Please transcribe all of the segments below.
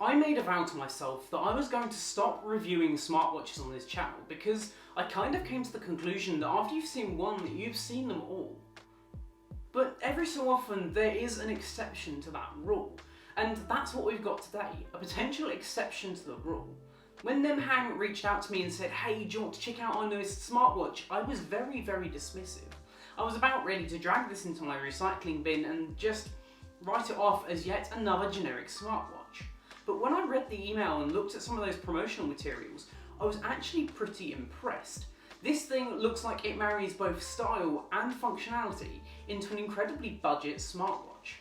I made a vow to myself that I was going to stop reviewing smartwatches on this channel because I kind of came to the conclusion that after you've seen one, you've seen them all. But every so often there is an exception to that rule, and that's what we've got today, a potential exception to the rule. When Nemheng reached out to me and said, "Hey, do you want to check out our newest smartwatch?" I was very, very dismissive. I was about ready to drag this into my recycling bin and just write it off as yet another generic smartwatch. But when I read the email and looked at some of those promotional materials, I was actually pretty impressed. This thing looks like it marries both style and functionality into an incredibly budget smartwatch.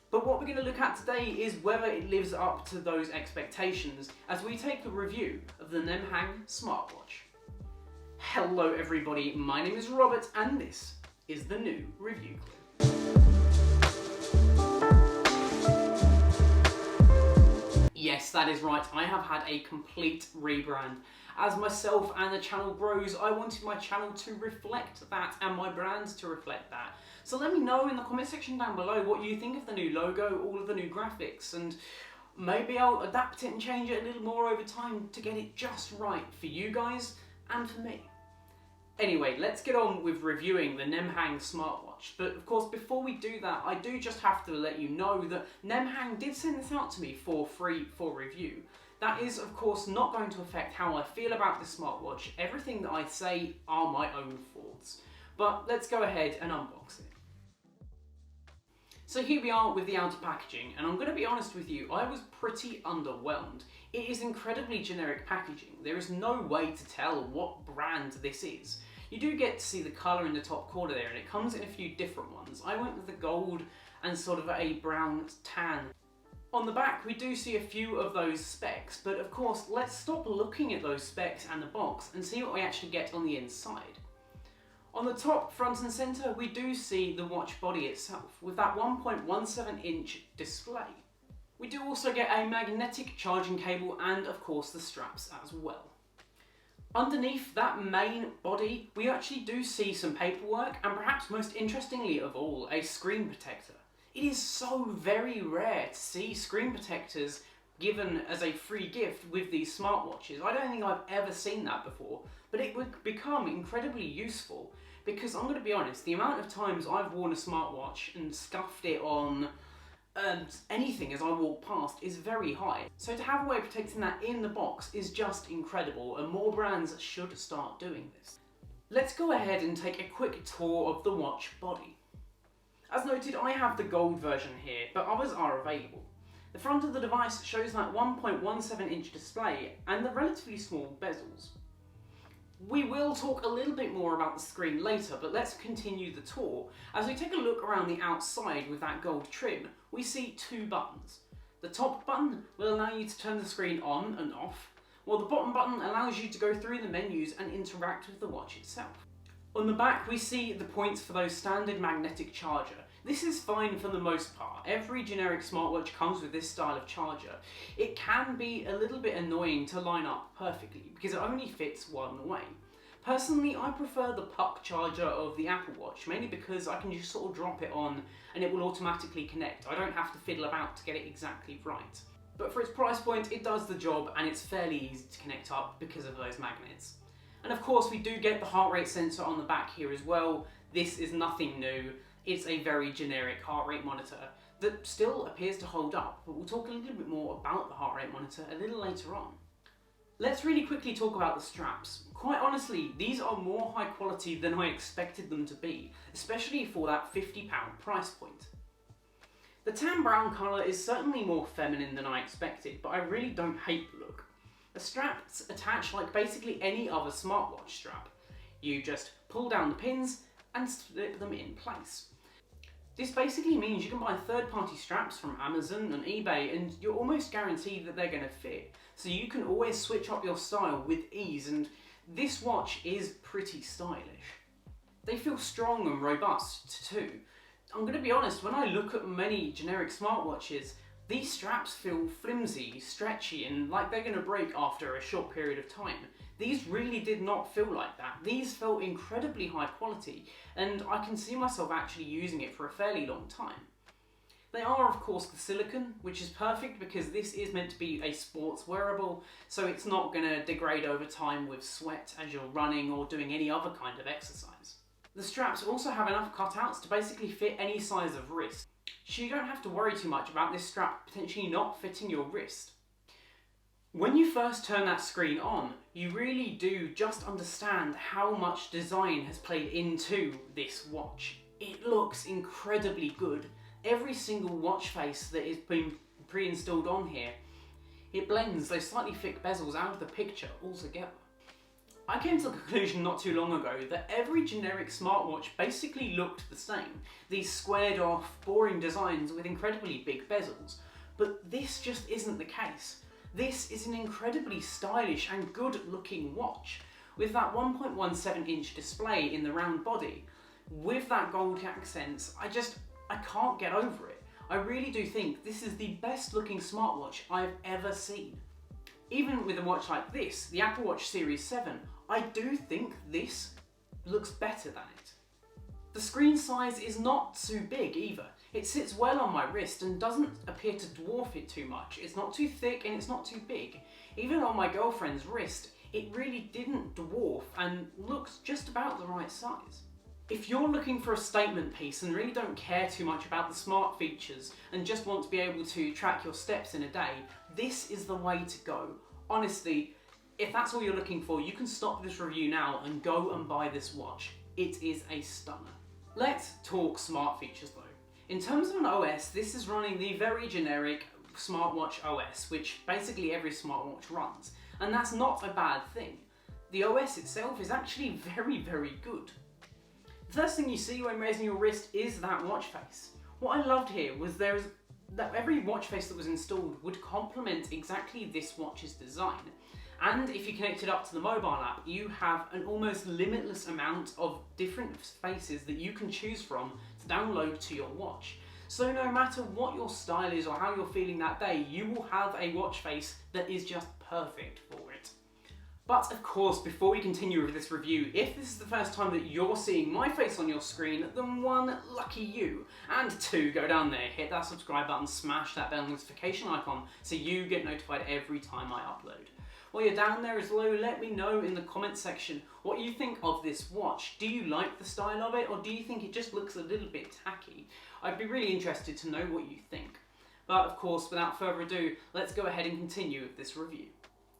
But what we're going to look at today is whether it lives up to those expectations as we take a review of the Nemheng smartwatch. Hello everybody, my name is Robert and this is the new review clip. Yes, that is right, I have had a complete rebrand. As myself and the channel grows, I wanted my channel to reflect that and my brand to reflect that. So let me know in the comment section down below what you think of the new logo, all of the new graphics, and maybe I'll adapt it and change it a little more over time to get it just right for you guys and for me. Anyway, let's get on with reviewing the Nemheng smartwatch. But of course, before we do that, I do just have to let you know that Nemheng did send this out to me for free for review. That is, of course, not going to affect how I feel about this smartwatch. Everything that I say are my own thoughts. But let's go ahead and unbox it. So here we are with the outer packaging, and I'm going to be honest with you, I was pretty underwhelmed. It is incredibly generic packaging. There is no way to tell what brand this is. You do get to see the colour in the top corner there, and it comes in a few different ones. I went with the gold and sort of a brown tan. On the back we do see a few of those specs, but of course let's stop looking at those specs and the box and see what we actually get on the inside. On the top, front and centre, we do see the watch body itself, with that 1.17 inch display. We do also get a magnetic charging cable and of course the straps as well. Underneath that main body, we actually do see some paperwork and perhaps most interestingly of all, a screen protector. It is so very rare to see screen protectors given as a free gift with these smartwatches. I don't think I've ever seen that before, but it would become incredibly useful because I'm going to be honest, the amount of times I've worn a smartwatch and scuffed it on anything as I walk past is very high. So to have a way of protecting that in the box is just incredible, and more brands should start doing this. Let's go ahead and take a quick tour of the watch body. As noted, I have the gold version here, but others are available. The front of the device shows that 1.17 inch display and the relatively small bezels. We will talk a little bit more about the screen later, but let's continue the tour. As we take a look around the outside with that gold trim, we see two buttons. The top button will allow you to turn the screen on and off, while the bottom button allows you to go through the menus and interact with the watch itself. On the back we see the points for those standard magnetic charger. This is fine for the most part. Every generic smartwatch comes with this style of charger. It can be a little bit annoying to line up perfectly because it only fits one way. Personally, I prefer the puck charger of the Apple Watch, mainly because I can just sort of drop it on and it will automatically connect. I don't have to fiddle about to get it exactly right. But for its price point, it does the job and it's fairly easy to connect up because of those magnets. And of course, we do get the heart rate sensor on the back here as well. This is nothing new. It's a very generic heart rate monitor that still appears to hold up, but we'll talk a little bit more about the heart rate monitor a little later on. Let's really quickly talk about the straps. Quite honestly, these are more high quality than I expected them to be, especially for that £50 price point. The tan brown colour is certainly more feminine than I expected, but I really don't hate the look. The straps attach like basically any other smartwatch strap. You just pull down the pins and slip them in place. This basically means you can buy third-party straps from Amazon and eBay and you're almost guaranteed that they're going to fit. So you can always switch up your style with ease, and this watch is pretty stylish. They feel strong and robust too. I'm going to be honest, when I look at many generic smartwatches, these straps feel flimsy, stretchy, and like they're going to break after a short period of time. These really did not feel like that. These felt incredibly high quality, and I can see myself actually using it for a fairly long time. They are of course the silicone, which is perfect because this is meant to be a sports wearable, so it's not going to degrade over time with sweat as you're running or doing any other kind of exercise. The straps also have enough cutouts to basically fit any size of wrist, so you don't have to worry too much about this strap potentially not fitting your wrist. When you first turn that screen on, you really do just understand how much design has played into this watch. It looks incredibly good. Every single watch face that has been pre-installed on here, it blends those slightly thick bezels out of the picture altogether. I came to the conclusion not too long ago that every generic smartwatch basically looked the same. These squared off, boring designs with incredibly big bezels. But this just isn't the case. This is an incredibly stylish and good looking watch, with that 1.17 inch display in the round body, with that gold accents. I can't get over it. I really do think this is the best looking smartwatch I've ever seen. Even with a watch like this, the Apple Watch Series 7, I do think this looks better than it. The screen size is not too big either. It sits well on my wrist and doesn't appear to dwarf it too much. It's not too thick and it's not too big. Even on my girlfriend's wrist, it really didn't dwarf and looks just about the right size. If you're looking for a statement piece and really don't care too much about the smart features and just want to be able to track your steps in a day, this is the way to go. Honestly, if that's all you're looking for, you can stop this review now and go and buy this watch. It is a stunner. Let's talk smart features though. In terms of an OS, this is running the very generic smartwatch OS, which basically every smartwatch runs, and that's not a bad thing. The OS itself is actually very, very good. The first thing you see when raising your wrist is that watch face. What I loved here was that every watch face that was installed would complement exactly this watch's design. And if you connect it up to the mobile app, you have an almost limitless amount of different faces that you can choose from to download to your watch. So no matter what your style is or how you're feeling that day, you will have a watch face that is just perfect for it. But of course, before we continue with this review, if this is the first time that you're seeing my face on your screen, then 1, lucky you, and 2, go down there, hit that subscribe button, smash that bell notification icon so you get notified every time I upload. While you're down there as well, let me know in the comment section what you think of this watch. Do you like the style of it, or do you think it just looks a little bit tacky? I'd be really interested to know what you think. But of course, without further ado, let's go ahead and continue with this review.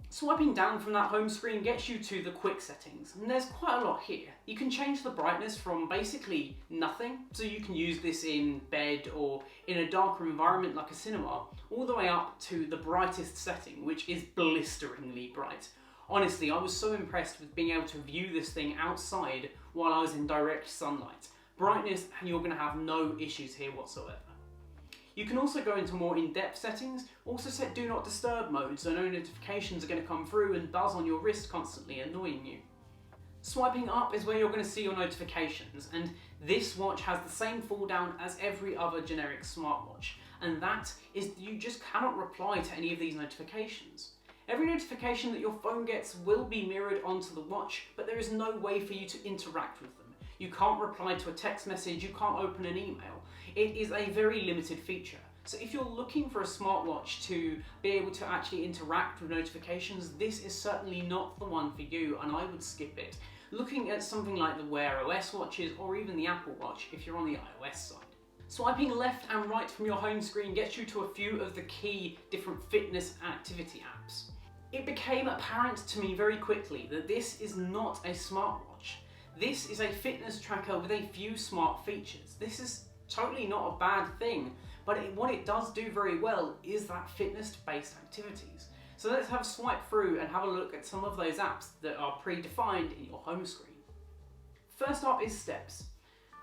Swiping down from that home screen gets you to the quick settings, and there's quite a lot here. You can change the brightness from basically nothing, so you can use this in bed or in a darker environment like a cinema, all the way up to the brightest setting, which is blisteringly bright. Honestly, I was so impressed with being able to view this thing outside while I was in direct sunlight. Brightness, and you're going to have no issues here whatsoever. You can also go into more in-depth settings, also set do not disturb mode so no notifications are going to come through and buzz on your wrist constantly annoying you. Swiping up is where you're going to see your notifications, and this watch has the same fall down as every other generic smartwatch, and that is you just cannot reply to any of these notifications. Every notification that your phone gets will be mirrored onto the watch, but there is no way for you to interact with them. You can't reply to a text message, you can't open an email. It is a very limited feature. So if you're looking for a smartwatch to be able to actually interact with notifications, this is certainly not the one for you, and I would skip it. Looking at something like the Wear OS watches or even the Apple Watch if you're on the iOS side. Swiping left and right from your home screen gets you to a few of the key different fitness and activity apps. It became apparent to me very quickly that this is not a smartwatch. This is a fitness tracker with a few smart features. This is totally not a bad thing, but what it does do very well is that fitness-based activities. So let's have a swipe through and have a look at some of those apps that are predefined in your home screen. First up is steps.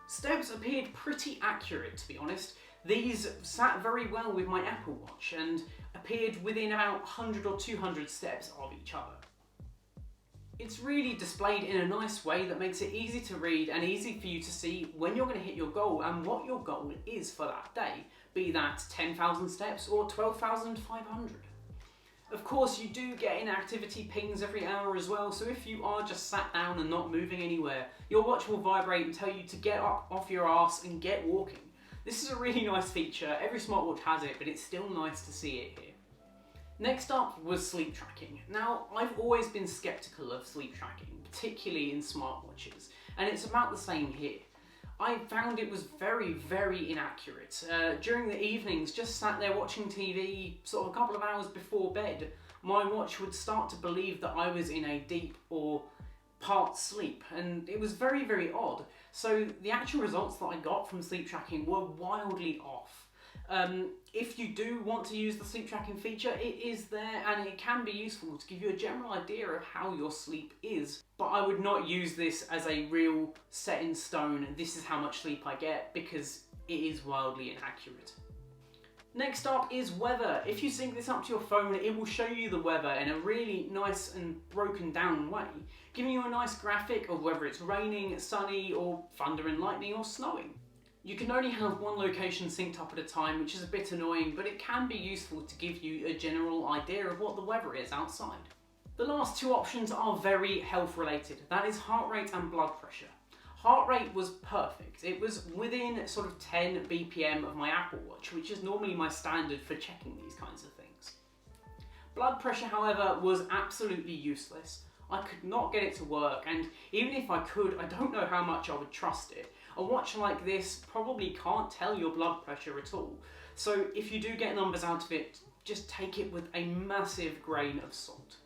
Steps appeared pretty accurate, to be honest. These sat very well with my Apple Watch and appeared within about 100 or 200 steps of each other. It's really displayed in a nice way that makes it easy to read and easy for you to see when you're going to hit your goal and what your goal is for that day, be that 10,000 steps or 12,500. Of course, you do get inactivity pings every hour as well, so if you are just sat down and not moving anywhere, your watch will vibrate and tell you to get up off your ass and get walking. This is a really nice feature. Every smartwatch has it, but it's still nice to see it here. Next up was sleep tracking. Now, I've always been skeptical of sleep tracking, particularly in smartwatches, and it's about the same here. I found it was very, very inaccurate. During the evenings, just sat there watching TV, sort of a couple of hours before bed, my watch would start to believe that I was in a deep or part sleep, and it was very, very odd. So the actual results that I got from sleep tracking were wildly off. If you do want to use the sleep tracking feature, it is there and it can be useful to give you a general idea of how your sleep is. But I would not use this as a real set in stone, this is how much sleep I get, because it is wildly inaccurate. Next up is weather. If you sync this up to your phone, it will show you the weather in a really nice and broken down way, giving you a nice graphic of whether it's raining, sunny, or thunder and lightning, or snowing. You can only have one location synced up at a time, which is a bit annoying, but it can be useful to give you a general idea of what the weather is outside. The last two options are very health related. That is heart rate and blood pressure. Heart rate was perfect. It was within sort of 10 BPM of my Apple Watch, which is normally my standard for checking these kinds of things. Blood pressure, however, was absolutely useless. I could not get it to work, and even if I could, I don't know how much I would trust it. A watch like this probably can't tell your blood pressure at all. So if you do get numbers out of it, just take it with a massive grain of salt.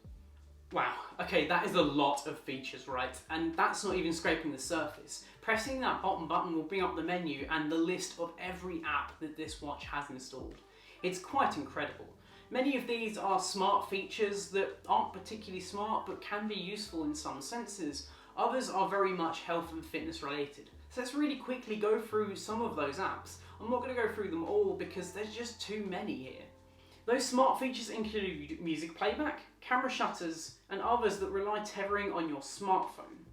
Wow, okay, that is a lot of features, right? And that's not even scraping the surface. Pressing that bottom button will bring up the menu and the list of every app that this watch has installed. It's quite incredible. Many of these are smart features that aren't particularly smart but can be useful in some senses. Others are very much health and fitness related. So let's really quickly go through some of those apps. I'm not going to go through them all because there's just too many here. Those smart features include music playback, camera shutters, and others that rely tethering on your smartphone.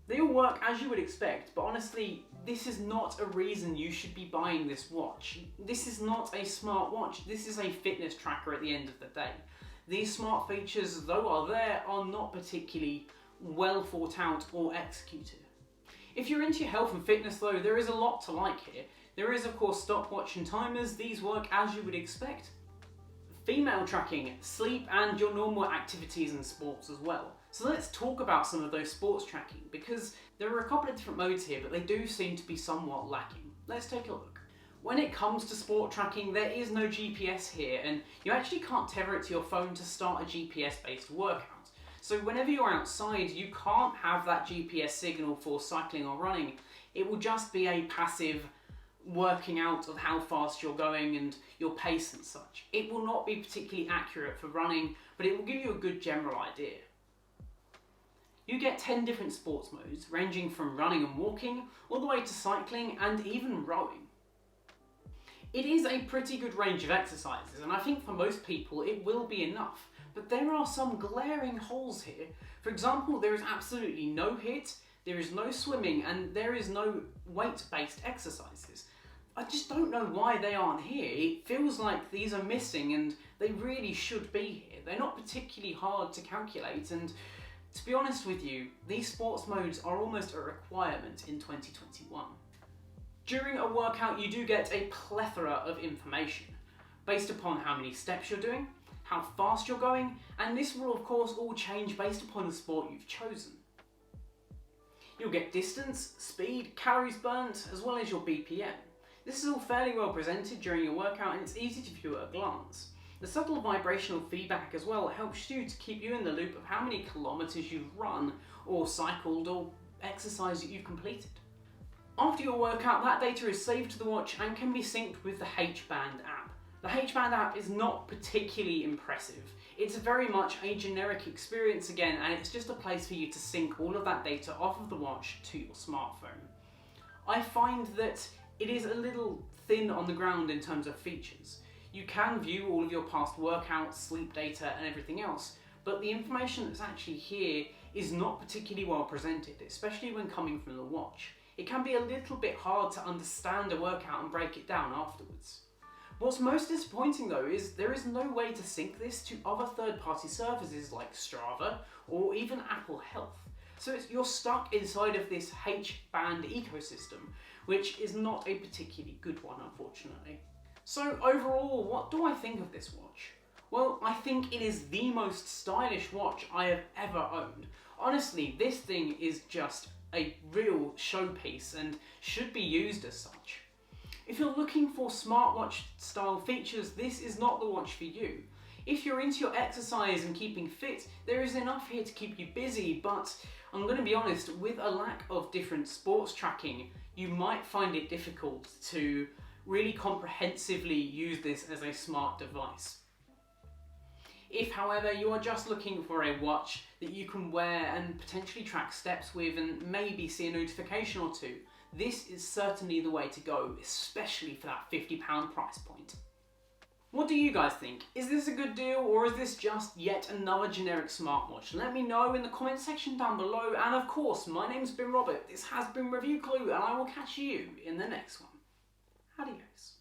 They all work as you would expect, but honestly, this is not a reason you should be buying this watch. This is not a smart watch, this is a fitness tracker at the end of the day. These smart features, though are there, are not particularly well thought out or executed. If you're into your health and fitness though, there is a lot to like here. There is of course stopwatch and timers, these work as you would expect. Female tracking, sleep and your normal activities and sports as well. So let's talk about some of those sports tracking, because there are a couple of different modes here, but they do seem to be somewhat lacking. Let's take a look. When it comes to sport tracking, there is no GPS here, and you actually can't tether it to your phone to start a GPS-based workout. So whenever you're outside, you can't have that GPS signal for cycling or running. It will just be a passive working out of how fast you're going and your pace and such. It will not be particularly accurate for running, but it will give you a good general idea. You get 10 different sports modes, ranging from running and walking, all the way to cycling and even rowing. It is a pretty good range of exercises, and I think for most people it will be enough. But there are some glaring holes here. For example, there is absolutely no HIIT, there is no swimming, and there is no weight-based exercises. I just don't know why they aren't here. It feels like these are missing and they really should be here. They're not particularly hard to calculate, and to be honest with you, these sports modes are almost a requirement in 2021. During a workout, you do get a plethora of information based upon how many steps you're doing, how fast you're going, and this will of course all change based upon the sport you've chosen. You'll get distance, speed, calories burnt, as well as your BPM. This is all fairly well presented during your workout and it's easy to view at a glance. The subtle vibrational feedback as well helps you to keep you in the loop of how many kilometers you've run or cycled or exercise that you've completed. After your workout, that data is saved to the watch and can be synced with the H-Band app. The H-Band app is not particularly impressive. It's very much a generic experience again, and it's just a place for you to sync all of that data off of the watch to your smartphone. I find that it is a little thin on the ground in terms of features. You can view all of your past workouts, sleep data and everything else, but the information that's actually here is not particularly well presented, especially when coming from the watch. It can be a little bit hard to understand a workout and break it down afterwards. What's most disappointing though is there is no way to sync this to other third-party services like Strava or even Apple Health. So you're stuck inside of this H-band ecosystem, which is not a particularly good one, unfortunately. So overall, what do I think of this watch? Well, I think it is the most stylish watch I have ever owned. Honestly, this thing is just a real showpiece and should be used as such. If you're looking for smartwatch style features, this is not the watch for you. If you're into your exercise and keeping fit, there is enough here to keep you busy, but I'm going to be honest, with a lack of different sports tracking, you might find it difficult to really comprehensively use this as a smart device. If, however, you are just looking for a watch that you can wear and potentially track steps with and maybe see a notification or two, this is certainly the way to go, especially for that £50 price point. What do you guys think? Is this a good deal, or is this just yet another generic smartwatch? Let me know in the comment section down below, and of course, my name's been Robert, this has been Review Clue, and I will catch you in the next one. Adios.